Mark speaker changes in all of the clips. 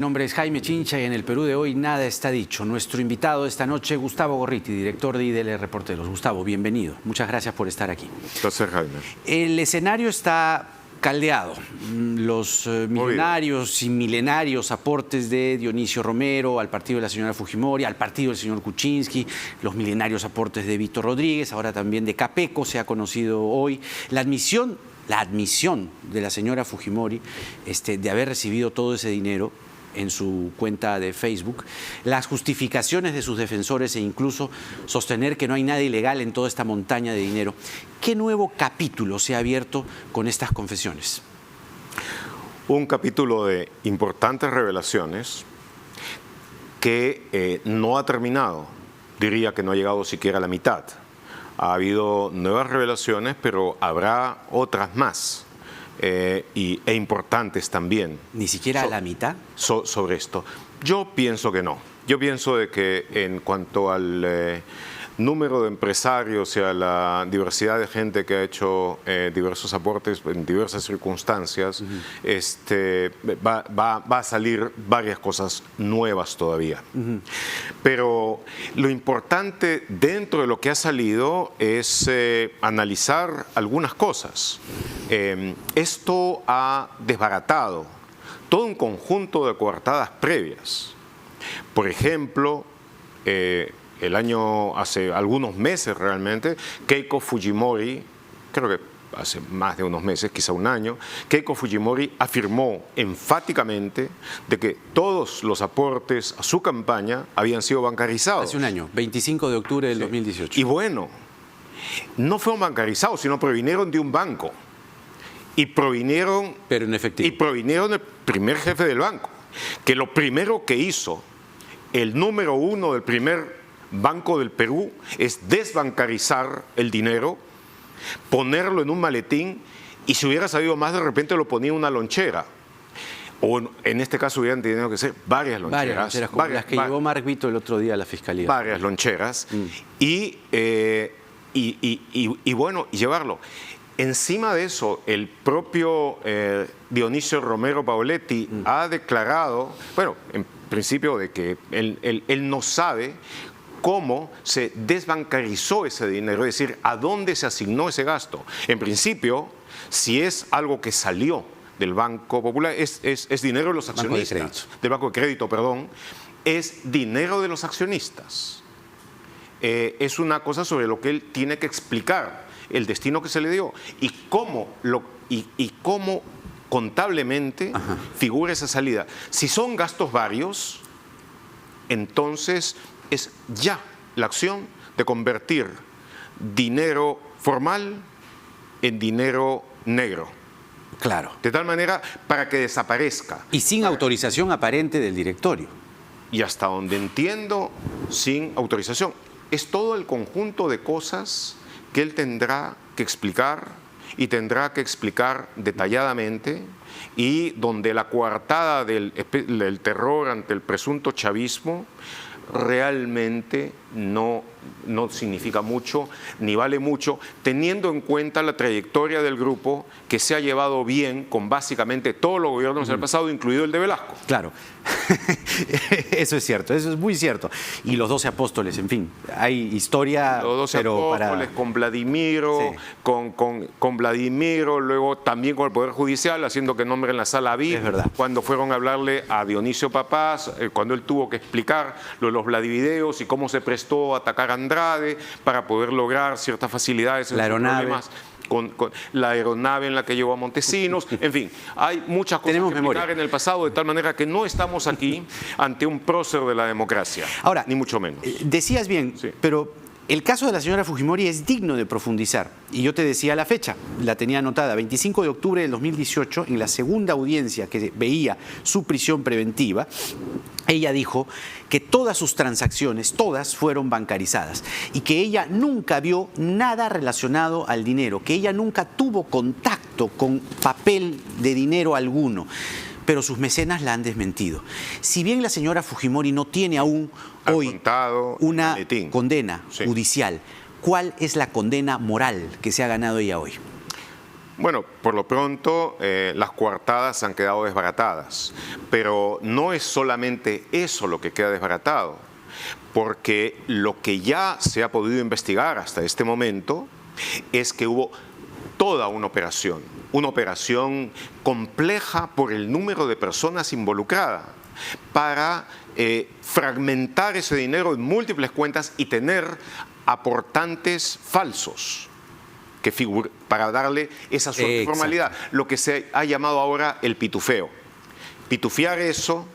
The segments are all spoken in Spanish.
Speaker 1: Mi nombre es Jaime Chincha y en el Perú de hoy nada está dicho. Nuestro invitado esta noche, Gustavo Gorriti, director de IDL Reporteros. Gustavo, bienvenido. Muchas gracias por estar aquí.
Speaker 2: Gracias, Jaime.
Speaker 1: El escenario está caldeado. Los millonarios y milenarios aportes de Dionisio Romero al partido de la señora Fujimori, al partido del señor Kuczynski, los milenarios aportes de Víctor Rodríguez, ahora también de Capeco, se ha conocido hoy. La admisión de la señora Fujimori de haber recibido todo ese dinero en su cuenta de Facebook, las justificaciones de sus defensores e incluso sostener que no hay nada ilegal en toda esta montaña de dinero. ¿Qué nuevo capítulo se ha abierto con estas confesiones?
Speaker 2: Un capítulo de importantes revelaciones que no ha terminado. Diría que no ha llegado siquiera a la mitad. Ha habido nuevas revelaciones, pero habrá otras más. E importantes también.
Speaker 1: ¿Ni siquiera a la mitad?
Speaker 2: Sobre esto. Yo pienso que no. Yo pienso de que en cuanto al número de empresarios y a la diversidad de gente que ha hecho diversos aportes en diversas circunstancias, va a salir varias cosas nuevas todavía. Pero lo importante dentro de lo que ha salido es analizar algunas cosas. Esto ha desbaratado todo un conjunto de coartadas previas. Por ejemplo, hace algunos meses realmente, Keiko Fujimori, creo que hace más de unos meses, quizá un año, Keiko Fujimori afirmó enfáticamente de que todos los aportes a su campaña habían sido bancarizados.
Speaker 1: Hace un año, 25 de octubre del 2018.
Speaker 2: Y bueno, no fueron bancarizados, sino provinieron de un banco. Y provinieron,
Speaker 1: pero en efectivo.
Speaker 2: Y provinieron del primer jefe del banco, que lo primero que hizo el número uno del primer Banco del Perú es desbancarizar el dinero, ponerlo en un maletín y si hubiera sabido más de repente lo ponía en una lonchera. O en este caso hubieran tenido que ser varias loncheras.
Speaker 1: Varias loncheras, como las que llevó Marc Vito el otro día a la Fiscalía.
Speaker 2: Varias loncheras. Y bueno, llevarlo. Encima de eso, el propio Dionisio Romero Pauletti ha declarado, bueno, en principio de que él no sabe cómo se desbancarizó ese dinero, es decir, a dónde se asignó ese gasto. En principio, si es algo que salió del Banco Popular, es dinero de los accionistas. Del Banco de Crédito, perdón, es dinero de los accionistas. Es una cosa sobre lo que él tiene que explicar, el destino que se le dio y cómo contablemente figura esa salida. Si son gastos varios, entonces es ya la acción de convertir dinero formal en dinero negro.
Speaker 1: Claro.
Speaker 2: De tal manera para que desaparezca.
Speaker 1: Y sin autorización aparente del directorio.
Speaker 2: Y hasta donde entiendo, sin autorización. Es todo el conjunto de cosas que él tendrá que explicar y tendrá que explicar detalladamente y donde la coartada del terror ante el presunto chavismo realmente no significa mucho ni vale mucho, teniendo en cuenta la trayectoria del grupo que se ha llevado bien con básicamente todos los gobiernos del pasado, incluido el de Velasco.
Speaker 1: Claro, eso es cierto, eso es muy cierto. Y los 12 apóstoles, en fin, hay historia.
Speaker 2: Los 12 apóstoles, con Vladimiro, sí. con Vladimiro, luego también con el Poder Judicial, haciendo que nombren la sala VIP, cuando fueron a hablarle a Dionisio Papaz, cuando él tuvo que explicar lo de los Vladivideos y cómo se prestó a atacar a Andrade para poder lograr ciertas facilidades en sus problemas. Con la aeronave en la que llevó a Montesinos, en fin, hay muchas cosas que explicar en el pasado, de tal manera que no estamos aquí ante un prócer de la democracia,
Speaker 1: ahora,
Speaker 2: ni mucho menos.
Speaker 1: Decías bien, sí. Pero el caso de la señora Fujimori es digno de profundizar, y yo te decía la fecha, la tenía anotada, 25 de octubre del 2018, en la segunda audiencia que veía su prisión preventiva, ella dijo que todas sus transacciones, todas fueron bancarizadas y que ella nunca vio nada relacionado al dinero, que ella nunca tuvo contacto con papel de dinero alguno. Pero sus mecenas la han desmentido. Si bien la señora Fujimori no tiene aún hoy una condena judicial, ¿cuál es la condena moral que se ha ganado ella hoy?
Speaker 2: Bueno, por lo pronto las coartadas han quedado desbaratadas, pero no es solamente eso lo que queda desbaratado, porque lo que ya se ha podido investigar hasta este momento es que hubo toda una operación compleja por el número de personas involucradas para fragmentar ese dinero en múltiples cuentas y tener aportantes falsos para darle esa formalidad, lo que se ha llamado ahora el pitufeo. Pitufiar eso,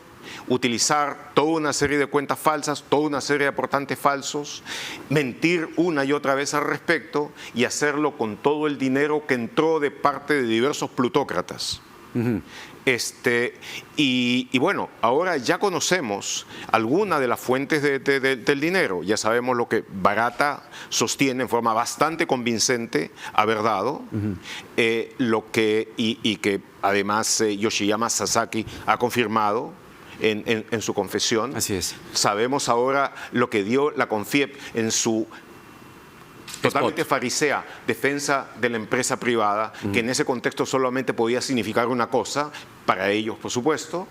Speaker 2: utilizar toda una serie de cuentas falsas, toda una serie de aportantes falsos, mentir una y otra vez al respecto y hacerlo con todo el dinero que entró de parte de diversos plutócratas. Y bueno, ahora ya conocemos algunas de las fuentes del dinero. Ya sabemos lo que Barata sostiene en forma bastante convincente haber dado, y que además Yoshiyama Sasaki ha confirmado en su confesión.
Speaker 1: Así es.
Speaker 2: Sabemos ahora lo que dio la CONFIEP en su totalmente farisea defensa de la empresa privada, que en ese contexto solamente podía significar una cosa, para ellos por supuesto,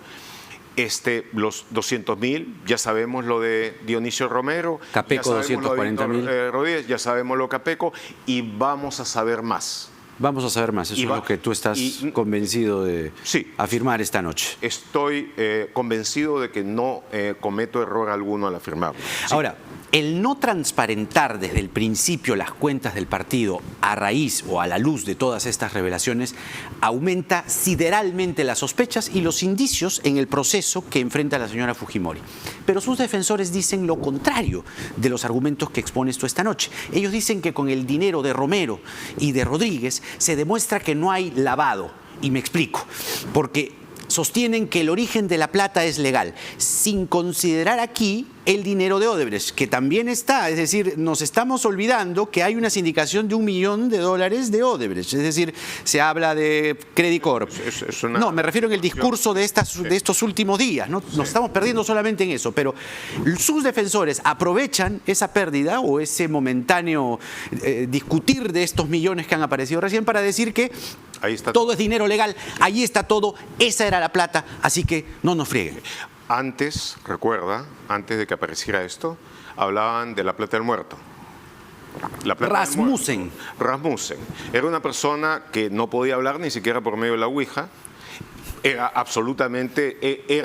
Speaker 2: los 200.000, ya sabemos lo de Dionisio Romero,
Speaker 1: Capeco,
Speaker 2: ya sabemos
Speaker 1: 240.000.
Speaker 2: Rodríguez, ya sabemos lo de Capeco, y vamos a saber más.
Speaker 1: Vamos a saber más, eso es lo que tú estás convencido de afirmar esta noche.
Speaker 2: Estoy convencido de que no cometo error alguno al afirmarlo. Sí.
Speaker 1: Ahora, el no transparentar desde el principio las cuentas del partido a raíz o a la luz de todas estas revelaciones aumenta sideralmente las sospechas y los indicios en el proceso que enfrenta la señora Fujimori. Pero sus defensores dicen lo contrario de los argumentos que expones tú esta noche. Ellos dicen que con el dinero de Romero y de Rodríguez se demuestra que no hay lavado. Y me explico. Porque sostienen que el origen de la plata es legal, sin considerar aquí el dinero de Odebrecht, que también está. Es decir, nos estamos olvidando que hay una sindicación de $1 millón de Odebrecht. Es decir, se habla de Credit Corp. No, me refiero en el discurso de estos últimos días. ¿No? Nos estamos perdiendo solamente en eso, pero sus defensores aprovechan esa pérdida o ese momentáneo discutir de estos millones que han aparecido recién para decir que todo es dinero legal, ahí está todo, esa era la plata, así que no nos frieguen.
Speaker 2: Antes, recuerda, antes de que apareciera esto, hablaban de la plata del muerto.
Speaker 1: Rasmussen.
Speaker 2: Rasmussen. Era una persona que no podía hablar ni siquiera por medio de la Ouija. Era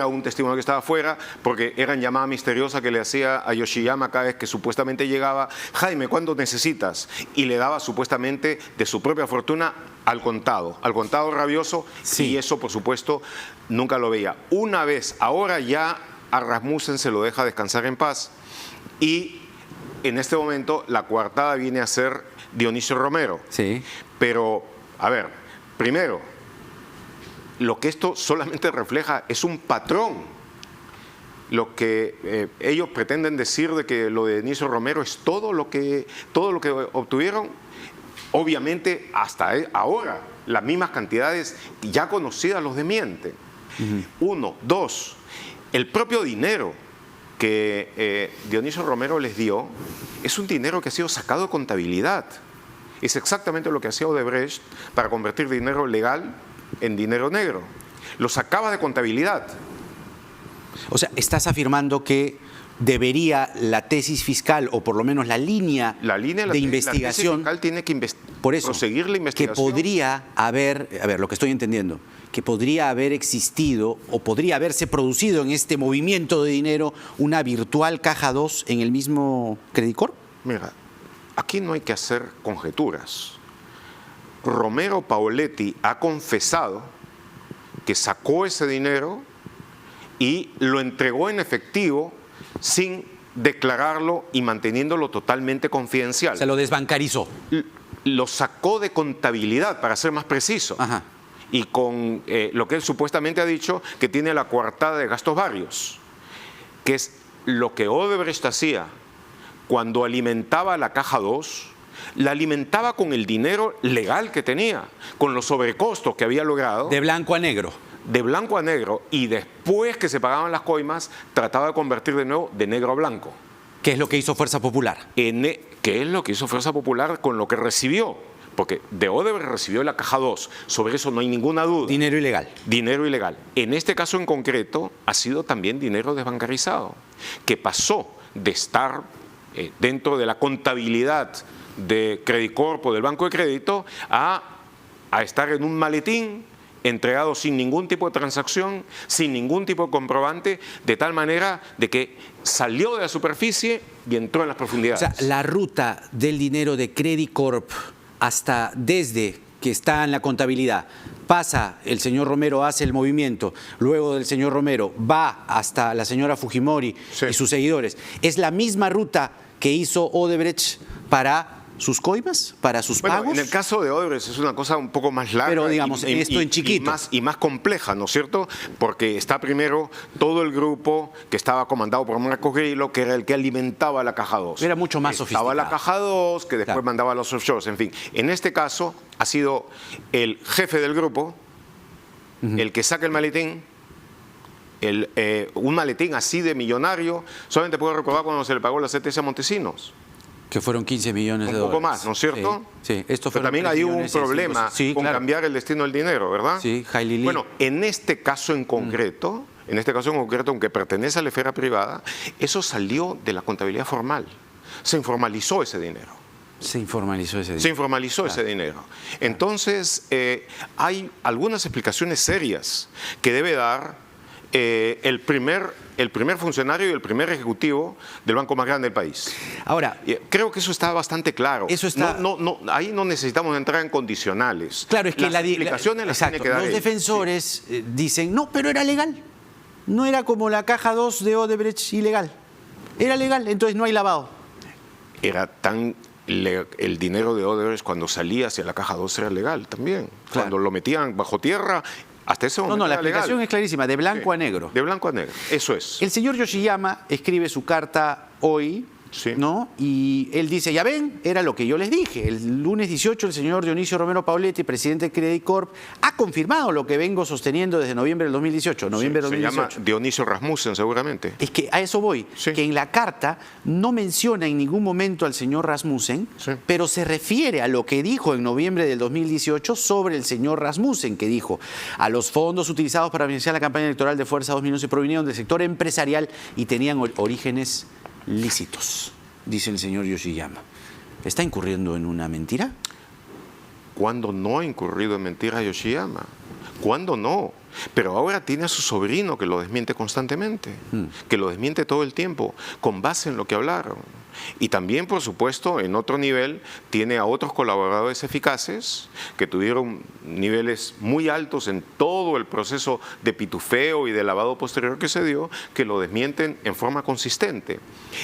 Speaker 2: un testimonio que estaba afuera, porque eran llamadas misteriosas que le hacía a Yoshiyama cada vez que supuestamente llegaba. Jaime, ¿cuándo necesitas? Y le daba supuestamente de su propia fortuna al contado rabioso, y eso por supuesto nunca lo veía. Una vez, ahora ya a Rasmussen se lo deja descansar en paz, y en este momento la coartada viene a ser Dionisio Romero.
Speaker 1: Sí.
Speaker 2: Pero, a ver, primero, lo que esto solamente refleja es un patrón. Lo que ellos pretenden decir de que lo de Dionisio Romero es todo lo que obtuvieron, obviamente hasta ahora las mismas cantidades ya conocidas los desmienten. Uno, dos, el propio dinero que Dionisio Romero les dio es un dinero que ha sido sacado de contabilidad. Es exactamente lo que hacía Odebrecht para convertir dinero legal en dinero negro. Lo sacaba de contabilidad.
Speaker 1: O sea, estás afirmando que debería la tesis fiscal, o por lo menos la línea de investigación,
Speaker 2: la tesis fiscal tiene que proseguir la investigación.
Speaker 1: Que podría haber, lo que estoy entendiendo, que podría haber existido o podría haberse producido en este movimiento de dinero una virtual caja 2 en el mismo Credit Corp.
Speaker 2: Mira, aquí no hay que hacer conjeturas. Romero Pauletti ha confesado que sacó ese dinero y lo entregó en efectivo sin declararlo y manteniéndolo totalmente confidencial.
Speaker 1: Se lo desbancarizó.
Speaker 2: Lo sacó de contabilidad, para ser más preciso.
Speaker 1: Ajá.
Speaker 2: Y con lo que él supuestamente ha dicho, que tiene la coartada de gastos varios, que es lo que Odebrecht hacía cuando alimentaba la caja 2, la alimentaba con el dinero legal que tenía, con los sobrecostos que había logrado.
Speaker 1: De blanco a negro.
Speaker 2: De blanco a negro, y después que se pagaban las coimas, trataba de convertir de nuevo de negro a blanco.
Speaker 1: ¿Qué es lo que hizo Fuerza Popular?
Speaker 2: ¿Qué es lo que hizo Fuerza Popular con lo que recibió? porque de Odebrecht recibió la caja 2, sobre eso no hay ninguna duda.
Speaker 1: Dinero ilegal.
Speaker 2: Dinero ilegal. En este caso en concreto ha sido también dinero desbancarizado, que pasó de estar dentro de la contabilidad de Credit Corp o del Banco de Crédito a estar en un maletín entregado sin ningún tipo de transacción, sin ningún tipo de comprobante, de tal manera de que salió de la superficie y entró en las profundidades.
Speaker 1: O sea, la ruta del dinero de Credit Corp hasta desde que está en la contabilidad, pasa, el señor Romero hace el movimiento, luego del señor Romero va hasta la señora Fujimori y sus seguidores. ¿Es la misma ruta que hizo Odebrecht para sus coimas, para sus pagos?
Speaker 2: En el caso de Odebrecht es una cosa un poco más larga.
Speaker 1: Pero digamos, esto en chiquito.
Speaker 2: Y más compleja, ¿no es cierto? Porque está primero todo el grupo que estaba comandado por Marcos Grillo, que era el que alimentaba la caja 2.
Speaker 1: Era mucho más sofisticado.
Speaker 2: Estaba la caja 2, que después mandaba a los offshores, en fin. En este caso ha sido el jefe del grupo, el que saca el maletín, un maletín así de millonario. Solamente puedo recordar cuando se le pagó la CTS a Montesinos.
Speaker 1: Que fueron 15 millones de dólares.
Speaker 2: Un poco más, ¿no es cierto?
Speaker 1: Sí. Esto
Speaker 2: pero también ahí hubo un problema con cambiar el destino del dinero, ¿verdad?
Speaker 1: Sí, Jailili.
Speaker 2: Bueno, en este caso en concreto, aunque pertenece a la esfera privada, eso salió de la contabilidad formal. Se informalizó ese dinero.
Speaker 1: Se informalizó ese dinero.
Speaker 2: Entonces, hay algunas explicaciones serias que debe dar el primer funcionario y el primer ejecutivo del banco más grande del país.
Speaker 1: Ahora,
Speaker 2: creo que eso está bastante claro.
Speaker 1: Eso está...
Speaker 2: ahí no necesitamos entrar en condicionales.
Speaker 1: Claro, es que
Speaker 2: las explicaciones las tiene que dar
Speaker 1: los defensores dicen, no, pero era legal. No era como la caja 2 de Odebrecht ilegal. Era legal, entonces no hay lavado.
Speaker 2: Era tan... El dinero de Odebrecht cuando salía hacia la caja 2 era legal también. Claro. Cuando lo metían bajo tierra... Hasta ese momento
Speaker 1: la explicación es clarísima, de blanco a negro.
Speaker 2: De blanco a negro, eso es.
Speaker 1: El señor Yoshiyama escribe su carta hoy, ¿no? Y él dice, ya ven, era lo que yo les dije. El lunes 18 el señor Dionisio Romero Pauletti, presidente de Credit Corp, ha confirmado lo que vengo sosteniendo desde noviembre del 2018.
Speaker 2: Se llama Dionisio Rasmussen seguramente.
Speaker 1: Es que a eso voy, que en la carta no menciona en ningún momento al señor Rasmussen, pero se refiere a lo que dijo en noviembre del 2018 sobre el señor Rasmussen, que dijo, a los fondos utilizados para financiar la campaña electoral de Fuerza 2011 provinieron del sector empresarial y tenían orígenes lícitos, dice el señor Yoshiyama. ¿Está incurriendo en una mentira?
Speaker 2: ¿Cuándo no ha incurrido en mentira Yoshiyama? ¿Cuándo no? Pero ahora tiene a su sobrino que lo desmiente constantemente, que lo desmiente todo el tiempo, con base en lo que hablaron. Y también, por supuesto, en otro nivel, tiene a otros colaboradores eficaces que tuvieron niveles muy altos en todo el proceso de pitufeo y de lavado posterior que se dio, que lo desmienten en forma consistente.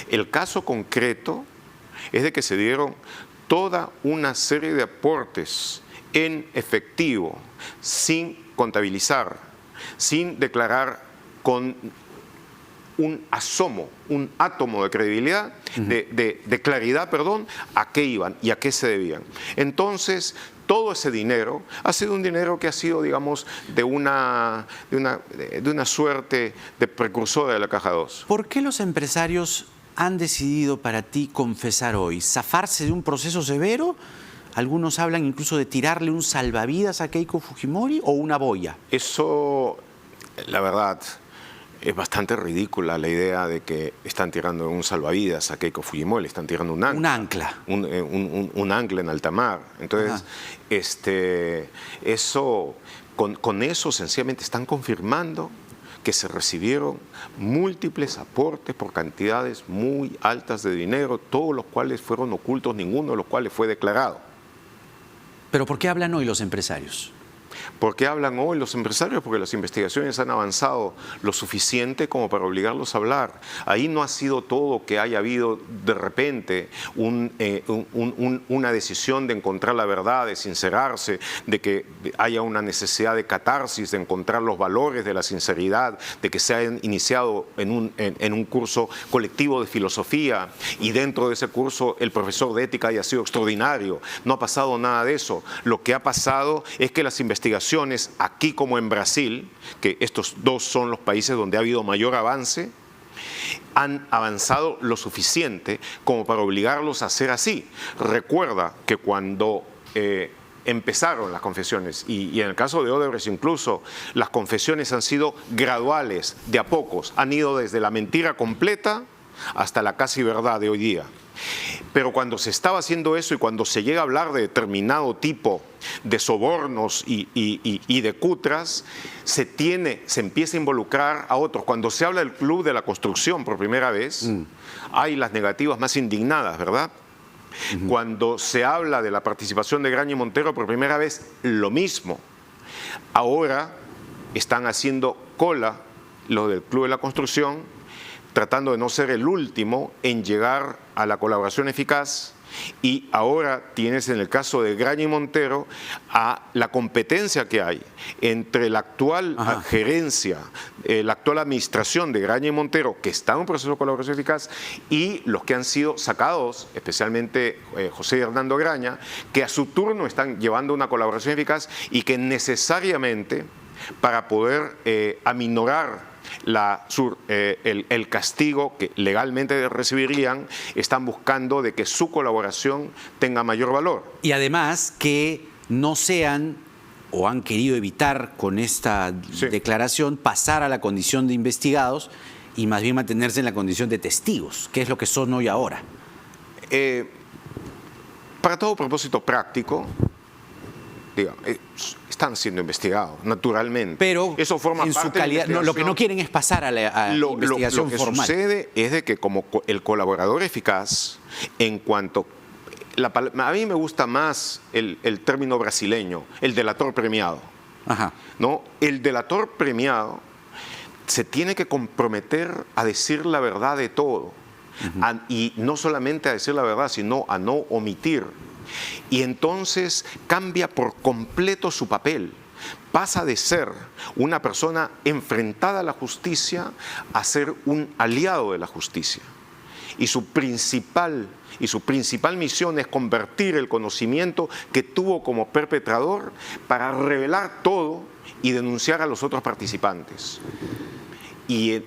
Speaker 2: El caso concreto es de que se dieron toda una serie de aportes en efectivo, sin contabilizar, sin declarar con un asomo, un átomo de credibilidad, de claridad, a qué iban y a qué se debían. Entonces, todo ese dinero ha sido un dinero que ha sido, digamos, de una suerte de precursora de la caja 2.
Speaker 1: ¿Por qué los empresarios han decidido para ti confesar hoy? ¿Zafarse de un proceso severo? Algunos hablan incluso de tirarle un salvavidas a Keiko Fujimori o una boya.
Speaker 2: Eso, la verdad, es bastante ridícula la idea de que están tirando un salvavidas a Keiko Fujimori, le están tirando un ancla. Un ancla en alta mar. Entonces, con eso sencillamente están confirmando que se recibieron múltiples aportes por cantidades muy altas de dinero, todos los cuales fueron ocultos, ninguno de los cuales fue declarado.
Speaker 1: ¿Pero por qué hablan hoy los empresarios?
Speaker 2: ¿Por qué hablan hoy los empresarios? Porque las investigaciones han avanzado lo suficiente como para obligarlos a hablar. Ahí no ha sido todo que haya habido de repente una decisión de encontrar la verdad, de sincerarse, de que haya una necesidad de catarsis, de encontrar los valores de la sinceridad, de que se hayan iniciado en un curso colectivo de filosofía y dentro de ese curso el profesor de ética haya sido extraordinario. No ha pasado nada de eso. Lo que ha pasado es que las investigaciones aquí como en Brasil, que estos dos son los países donde ha habido mayor avance, han avanzado lo suficiente como para obligarlos a hacer así. Recuerda que cuando empezaron las confesiones, y en el caso de Odebrecht incluso, las confesiones han sido graduales, de a pocos, han ido desde la mentira completa hasta la casi verdad de hoy día. Pero cuando se estaba haciendo eso y cuando se llega a hablar de determinado tipo de sobornos y de cutras, se empieza a involucrar a otros. Cuando se habla del Club de la Construcción por primera vez, hay las negativas más indignadas, ¿verdad? Cuando se habla de la participación de Graña y Montero por primera vez, lo mismo. Ahora están haciendo cola los del Club de la Construcción, tratando de no ser el último en llegar a la colaboración eficaz, y ahora tienes en el caso de Graña y Montero a la competencia que hay entre la actual gerencia, la actual administración de Graña y Montero, que está en un proceso de colaboración eficaz, y los que han sido sacados, especialmente José y Hernando Graña, que a su turno están llevando una colaboración eficaz y que necesariamente, para poder aminorar el castigo que legalmente recibirían, están buscando de que su colaboración tenga mayor valor.
Speaker 1: Y además que no sean, o han querido evitar con esta declaración, pasar a la condición de investigados y más bien mantenerse en la condición de testigos, que es lo que son hoy ahora.
Speaker 2: Para todo propósito práctico, digamos, están siendo investigados, naturalmente.
Speaker 1: Pero
Speaker 2: eso forma
Speaker 1: en
Speaker 2: parte
Speaker 1: su calidad, lo que no quieren es pasar a la investigación formal.
Speaker 2: Lo que sucede es de que como el colaborador eficaz, en cuanto... a mí me gusta más el término brasileño, el delator premiado. ¿No? El delator premiado se tiene que comprometer a decir la verdad de todo. Y no solamente a decir la verdad, sino a no omitir. Y entonces cambia por completo su papel. Pasa de ser una persona enfrentada a la justicia a ser un aliado de la justicia. Y su principal misión es convertir el conocimiento que tuvo como perpetrador para revelar todo y denunciar a los otros participantes. Y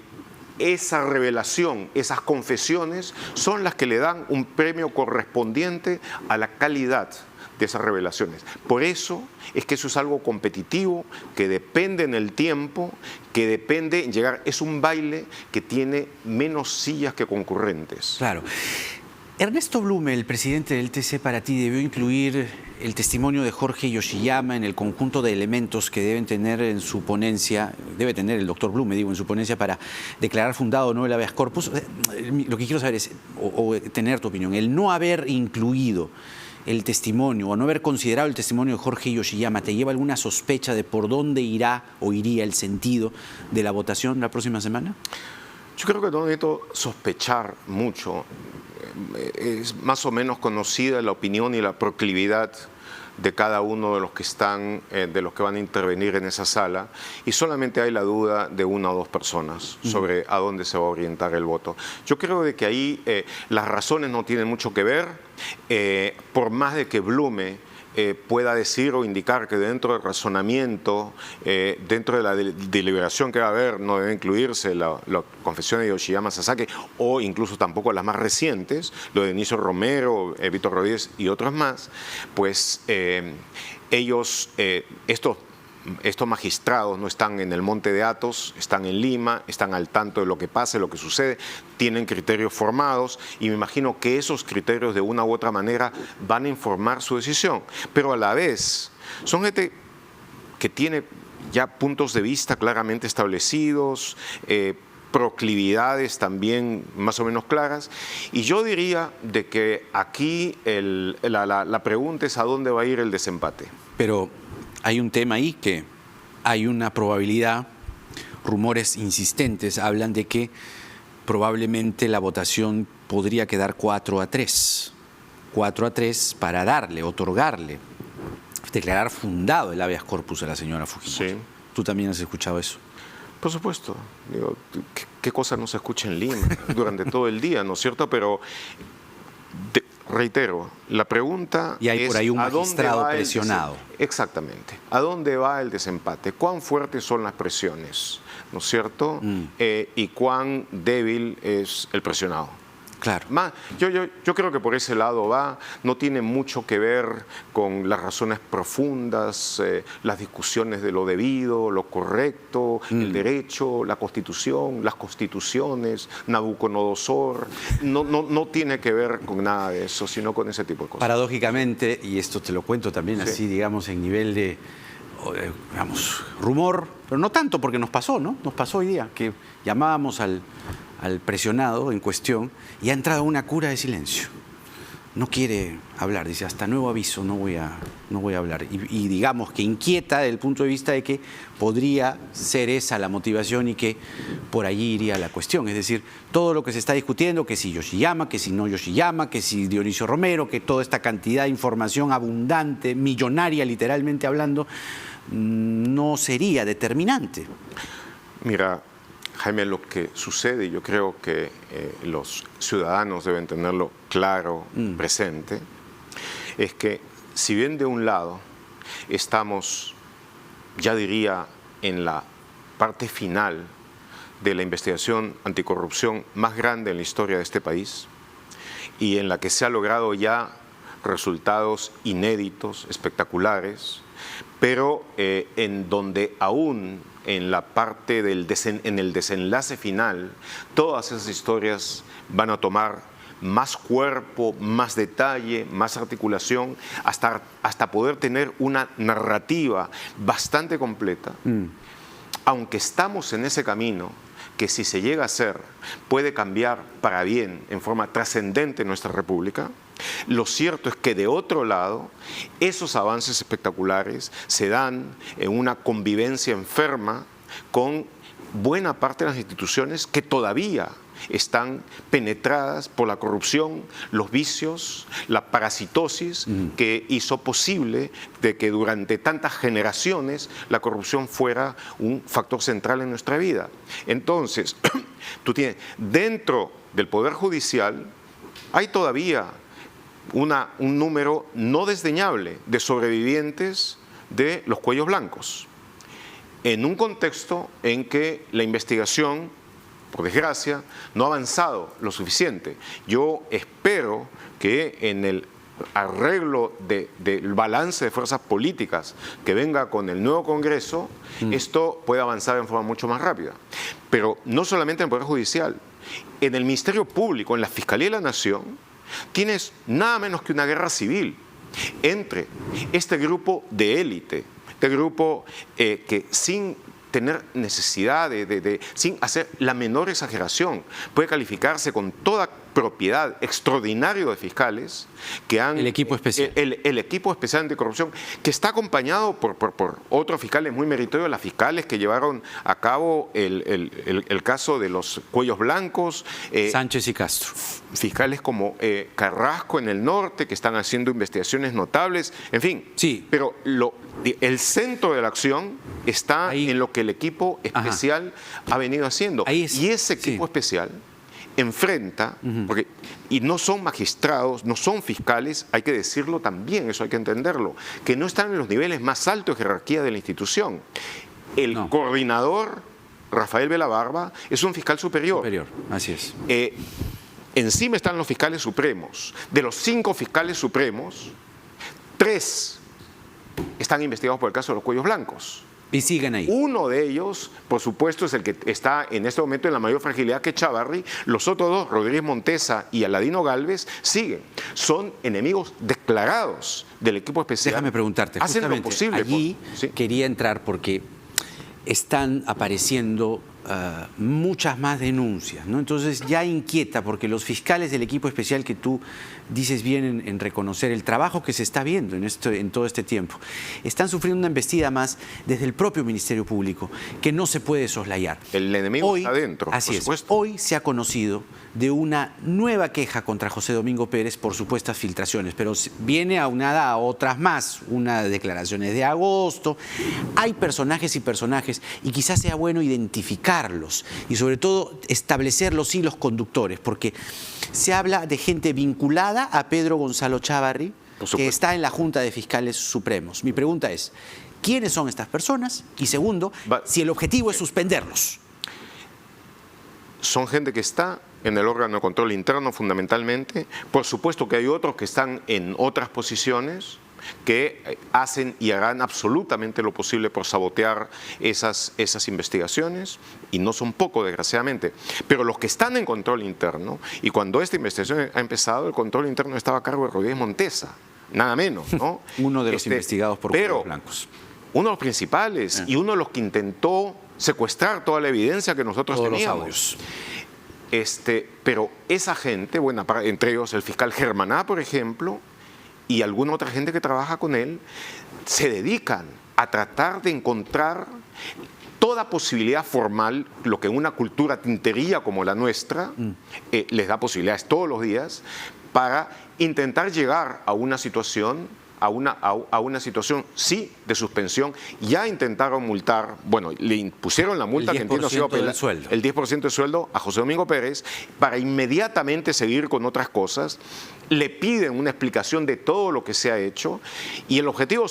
Speaker 2: esa revelación, esas confesiones son las que le dan un premio correspondiente a la calidad de esas revelaciones. Por eso es que eso es algo competitivo, que depende en el tiempo, que depende en llegar. Es un baile que tiene menos sillas que concurrentes.
Speaker 1: Claro. Ernesto Blume, el presidente del TC, para ti debió incluir el testimonio de Jorge Yoshiyama en el conjunto de elementos que deben tener en su ponencia, debe tener el doctor Blume, digo, en su ponencia para declarar fundado o no el habeas corpus. Lo que quiero saber es, o tener tu opinión, el no haber incluido el testimonio o no haber considerado el testimonio de Jorge Yoshiyama, ¿te lleva alguna sospecha de por dónde irá o iría el sentido de la votación la próxima semana?
Speaker 2: Yo creo que no necesito sospechar mucho. Es más o menos conocida la opinión y la proclividad de cada uno de los que están, de los que van a intervenir en esa sala, y solamente hay la duda de una o dos personas sobre a dónde se va a orientar el voto. Yo creo de que ahí las razones no tienen mucho que ver, por más de que Blume pueda decir o indicar que dentro del razonamiento, dentro de la deliberación que va a haber, no debe incluirse la confesión de Yoshiyama Sasaki, o incluso tampoco las más recientes, lo de Dionisio Romero, Víctor Rodríguez y otros más, pues ellos, estos magistrados no están en el Monte de Athos, están en Lima, están al tanto de lo que pasa, de lo que sucede, tienen criterios formados, y me imagino que esos criterios de una u otra manera van a informar su decisión. Pero a la vez son gente que tiene ya puntos de vista claramente establecidos, proclividades también más o menos claras, y yo diría de que aquí la pregunta es a dónde va a ir el desempate.
Speaker 1: Pero hay un tema ahí que hay una probabilidad, rumores insistentes hablan de que probablemente la votación podría quedar 4-3. 4-3 para otorgarle, declarar fundado el habeas corpus a la señora Fujimori.
Speaker 2: Sí.
Speaker 1: ¿Tú también has escuchado eso?
Speaker 2: Por supuesto. Digo, ¿qué cosa no se escucha en Lima durante todo el día, no es cierto? Pero reitero, la pregunta
Speaker 1: y hay
Speaker 2: es,
Speaker 1: por ahí un magistrado presionado.
Speaker 2: Exactamente. ¿A dónde va el desempate? ¿Cuán fuertes son las presiones? ¿No es cierto? Y cuán débil es el presionado.
Speaker 1: Claro.
Speaker 2: Yo creo que por ese lado va, no tiene mucho que ver con las razones profundas, las discusiones de lo debido, lo correcto, el derecho, la Constitución, las constituciones, Nabucodonosor, no tiene que ver con nada de eso, sino con ese tipo de cosas.
Speaker 1: Paradójicamente, y esto te lo cuento también así, digamos, en nivel de, digamos, rumor, pero no tanto porque nos pasó, ¿no? Nos pasó hoy día que llamábamos al presionado en cuestión y ha entrado una cura de silencio. No quiere hablar, dice, hasta nuevo aviso no voy a hablar. Y digamos que inquieta desde el punto de vista de que podría ser esa la motivación y que por allí iría la cuestión. Es decir, todo lo que se está discutiendo, que si Yoshiyama, que si no Yoshiyama, que si Dionisio Romero, que toda esta cantidad de información abundante, millonaria literalmente hablando, no sería determinante.
Speaker 2: Mira, Jaime, lo que sucede, y yo creo que los ciudadanos deben tenerlo claro, presente, es que si bien de un lado estamos, ya diría, en la parte final de la investigación anticorrupción más grande en la historia de este país y en la que se ha logrado ya resultados inéditos, espectaculares, pero en donde aún en la parte en el desenlace final, todas esas historias van a tomar más cuerpo, más detalle, más articulación, hasta poder tener una narrativa bastante completa. Aunque estamos en ese camino, que si se llega a hacer, puede cambiar para bien, en forma trascendente nuestra República, lo cierto es que de otro lado, esos avances espectaculares se dan en una convivencia enferma con buena parte de las instituciones que todavía están penetradas por la corrupción, los vicios, la parasitosis que hizo posible de que durante tantas generaciones la corrupción fuera un factor central en nuestra vida. Entonces, tú tienes, dentro del Poder Judicial hay todavía un número no desdeñable de sobrevivientes de los cuellos blancos, en un contexto en que la investigación, por desgracia, no ha avanzado lo suficiente. Yo espero que en el arreglo del balance de fuerzas políticas que venga con el nuevo Congreso, esto pueda avanzar en forma mucho más rápida. Pero no solamente en el Poder Judicial, en el Ministerio Público, en la Fiscalía de la Nación, tienes nada menos que una guerra civil entre este grupo de élite, este grupo que sin tener necesidad sin hacer la menor exageración, puede calificarse con toda propiedad extraordinario de fiscales que han...
Speaker 1: El equipo especial.
Speaker 2: El equipo especial anticorrupción, que está acompañado por otros fiscales muy meritorios, las fiscales que llevaron a cabo el caso de los cuellos blancos.
Speaker 1: Sánchez y Castro.
Speaker 2: Fiscales como Carrasco en el norte, que están haciendo investigaciones notables, en fin.
Speaker 1: Sí.
Speaker 2: Pero el centro de la acción está ahí, en lo que el equipo especial ha venido haciendo. Y ese equipo especial enfrenta, y no son magistrados, no son fiscales, hay que decirlo también, eso hay que entenderlo, que no están en los niveles más altos de jerarquía de la institución. El coordinador, Rafael Velabarba, es un fiscal superior.
Speaker 1: Superior, así es.
Speaker 2: Encima están los fiscales supremos. De los 5 fiscales supremos, 3 están investigados por el caso de los cuellos blancos.
Speaker 1: Y siguen ahí.
Speaker 2: Uno de ellos, por supuesto, es el que está en este momento en la mayor fragilidad, que es Chávarri. Los otros 2, Rodríguez Montesa y Aladino Gálvez, siguen. Son enemigos declarados del equipo especial.
Speaker 1: Déjame preguntarte,
Speaker 2: hacen lo posible.
Speaker 1: Allí quería entrar porque están apareciendo muchas más denuncias, ¿no? Entonces ya inquieta, porque los fiscales del equipo especial, que tú dices bien en reconocer el trabajo que se está viendo en todo este tiempo, están sufriendo una embestida más desde el propio Ministerio Público, que no se puede soslayar.
Speaker 2: El enemigo está adentro,
Speaker 1: así
Speaker 2: por supuesto.
Speaker 1: Hoy se ha conocido de una nueva queja contra José Domingo Pérez por supuestas filtraciones, pero viene aunada a otras más, una de declaraciones de agosto. Hay personajes y personajes, y quizás sea bueno identificarlos y sobre todo establecer los hilos conductores, porque se habla de gente vinculada a Pedro Gonzalo Chávarri, que está en la Junta de Fiscales Supremos. Mi pregunta es, ¿quiénes son estas personas? Y segundo, si el objetivo es suspenderlos.
Speaker 2: Son gente que está en el órgano de control interno fundamentalmente. Por supuesto que hay otros que están en otras posiciones que hacen y harán absolutamente lo posible por sabotear esas investigaciones, y no son pocos, desgraciadamente. Pero los que están en control interno, y cuando esta investigación ha empezado, el control interno estaba a cargo de Rodríguez Montesa, nada menos, ¿no?
Speaker 1: Uno de los investigados por cuellos blancos.
Speaker 2: Uno de los principales, y uno de los que intentó secuestrar toda la evidencia que nosotros
Speaker 1: todos
Speaker 2: teníamos.
Speaker 1: Los audios.
Speaker 2: Pero esa gente, bueno, entre ellos el fiscal Germaná, por ejemplo, y alguna otra gente que trabaja con él, se dedican a tratar de encontrar toda posibilidad formal, lo que en una cultura tintería como la nuestra les da posibilidades todos los días, para intentar llegar a una situación, sí, de suspensión. Ya intentaron multar, bueno, le impusieron la multa que entiendo ha sido el 10% del sueldo a José Domingo Pérez, para inmediatamente seguir con otras cosas. Le piden una explicación de todo lo que se ha hecho, y el objetivo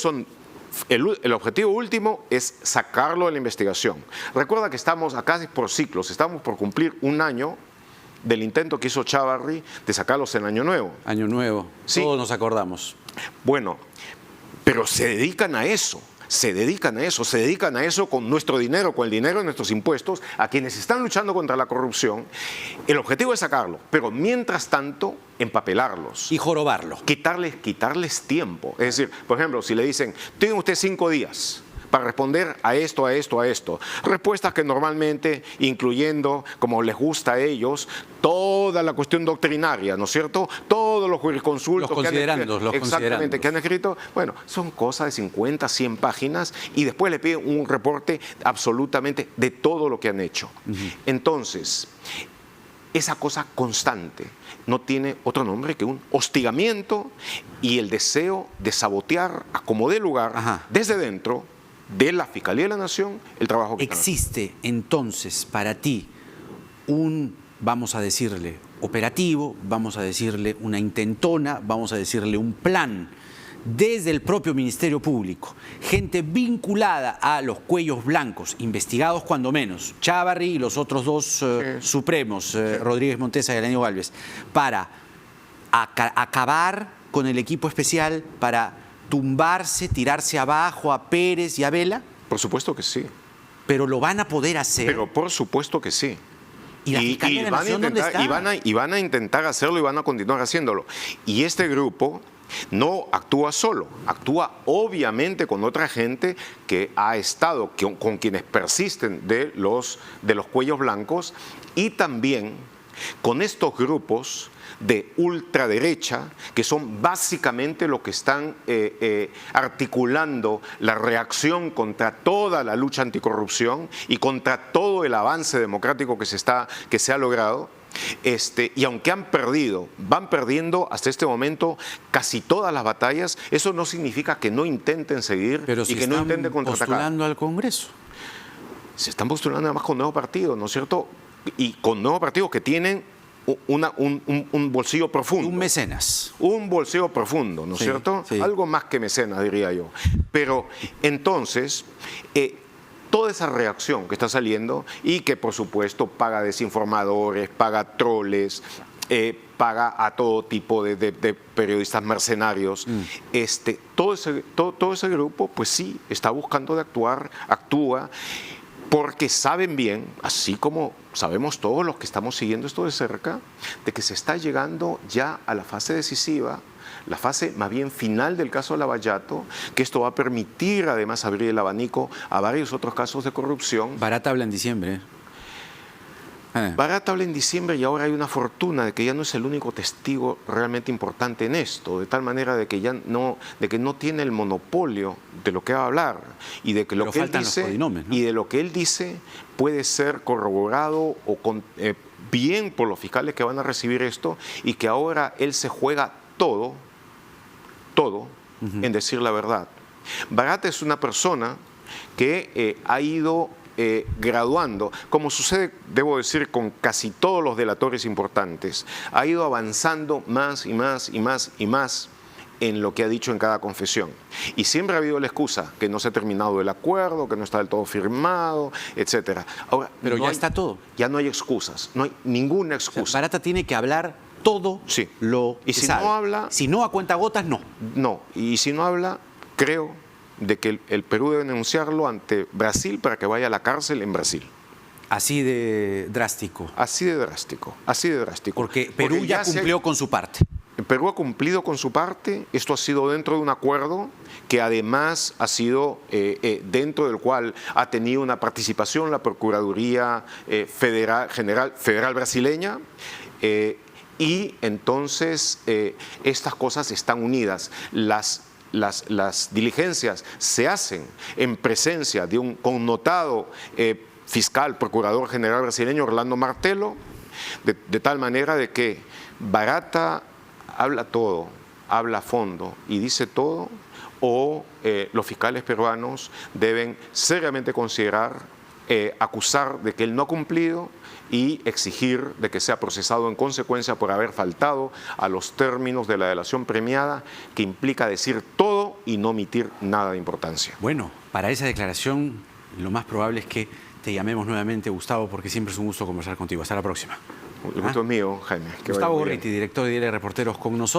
Speaker 2: último es sacarlo de la investigación. Recuerda que estamos acá por ciclos, estamos por cumplir un año del intento que hizo Chávarri de sacarlos en Año Nuevo.
Speaker 1: Año Nuevo, sí. Todos nos acordamos.
Speaker 2: Bueno, pero se dedican a eso. Se dedican a eso con nuestro dinero, con el dinero de nuestros impuestos, a quienes están luchando contra la corrupción. El objetivo es sacarlo, pero mientras tanto, empapelarlos.
Speaker 1: Y jorobarlo.
Speaker 2: Quitarles tiempo. Es decir, por ejemplo, si le dicen, tiene usted 5 días para responder a esto, a esto, a esto. Respuestas que normalmente, incluyendo, como les gusta a ellos, toda la cuestión doctrinaria, ¿no es cierto? Todos los jurisconsultos que han escrito, bueno, son cosas de 50, 100 páginas, y después le piden un reporte absolutamente de todo lo que han hecho. Entonces, esa cosa constante no tiene otro nombre que un hostigamiento y el deseo de sabotear a como dé lugar desde dentro de la Fiscalía de la Nación el trabajo que
Speaker 1: ¿Existe entonces para ti un, vamos a decirle, operativo, vamos a decirle una intentona, vamos a decirle un plan desde el propio Ministerio Público, gente vinculada a los cuellos blancos, investigados cuando menos, Chávarri y los otros dos supremos, Rodríguez Montesa y Alanio Gálvez, para acabar con el equipo especial, para tumbarse, tirarse abajo a Pérez y a Vela?
Speaker 2: Por supuesto que sí.
Speaker 1: ¿Pero lo van a poder hacer?
Speaker 2: Pero por supuesto que sí.
Speaker 1: ¿Y la Fiscalía de la Nación dónde está?
Speaker 2: Y van a intentar hacerlo y van a continuar haciéndolo. Y este grupo no actúa solo, actúa obviamente con otra gente que ha estado, con quienes persisten de los cuellos blancos, y también con estos grupos de ultraderecha, que son básicamente los que están articulando la reacción contra toda la lucha anticorrupción y contra todo el avance democrático que se ha logrado. Y aunque van perdiendo hasta este momento casi todas las batallas, eso no significa que no intenten seguir y que no intenten contraatacar.
Speaker 1: ¿Postulando al Congreso?
Speaker 2: Se están postulando además con nuevos partidos, ¿no es cierto? Y con nuevos partidos que tienen un bolsillo profundo.
Speaker 1: Un mecenas.
Speaker 2: Un bolsillo profundo, ¿no es cierto? Sí. Algo más que mecenas, diría yo. Pero entonces, toda esa reacción que está saliendo y que por supuesto paga desinformadores, paga troles, paga a todo tipo de periodistas mercenarios, todo ese grupo pues sí está buscando actúa porque saben bien, así como sabemos todos los que estamos siguiendo esto de cerca, de que se está llegando ya a la fase decisiva, la fase más bien final del caso Lavallato, que esto va a permitir además abrir el abanico a varios otros casos de corrupción.
Speaker 1: Barata habla en diciembre.
Speaker 2: Barata habla en diciembre, y ahora hay una fortuna de que ya no es el único testigo realmente importante en esto, de tal manera de que no tiene el monopolio de lo que va a hablar, y de que lo que él dice, ¿no? Y de lo que él dice puede ser corroborado bien por los fiscales que van a recibir esto, y que ahora él se juega todo en decir la verdad. Barata es una persona que ha ido graduando, como sucede, debo decir, con casi todos los delatores importantes, ha ido avanzando más y más y más y más en lo que ha dicho en cada confesión. Y siempre ha habido la excusa, que no se ha terminado el acuerdo, que no está del todo firmado, etc. Ahora,
Speaker 1: pero ya está todo.
Speaker 2: Ya no hay excusas, no hay ninguna excusa.
Speaker 1: O sea, Barata tiene que hablar todo lo que
Speaker 2: y si
Speaker 1: sabe.
Speaker 2: no habla...
Speaker 1: Si no, a cuentagotas, no.
Speaker 2: No, y si no habla, creo de que el Perú debe denunciarlo ante Brasil para que vaya a la cárcel en Brasil.
Speaker 1: Así de drástico.
Speaker 2: Así de drástico, así de drástico.
Speaker 1: Porque Perú ya cumplió con su parte.
Speaker 2: Perú ha cumplido con su parte, esto ha sido dentro de un acuerdo que además ha sido dentro del cual ha tenido una participación la Procuraduría Federal brasileña, y entonces estas cosas están unidas. Las diligencias se hacen en presencia de un connotado fiscal, procurador general brasileño, Orlando Martelo, de tal manera de que Barata habla todo, habla a fondo y dice todo, o los fiscales peruanos deben seriamente considerar acusar de que él no ha cumplido y exigir de que sea procesado en consecuencia por haber faltado a los términos de la delación premiada, que implica decir todo y no omitir nada de importancia.
Speaker 1: Bueno, para esa declaración lo más probable es que te llamemos nuevamente, Gustavo, porque siempre es un gusto conversar contigo. Hasta la próxima.
Speaker 2: El gusto es mío, Jaime.
Speaker 1: Gustavo Gorriti, director de Diario Reporteros, con nosotros.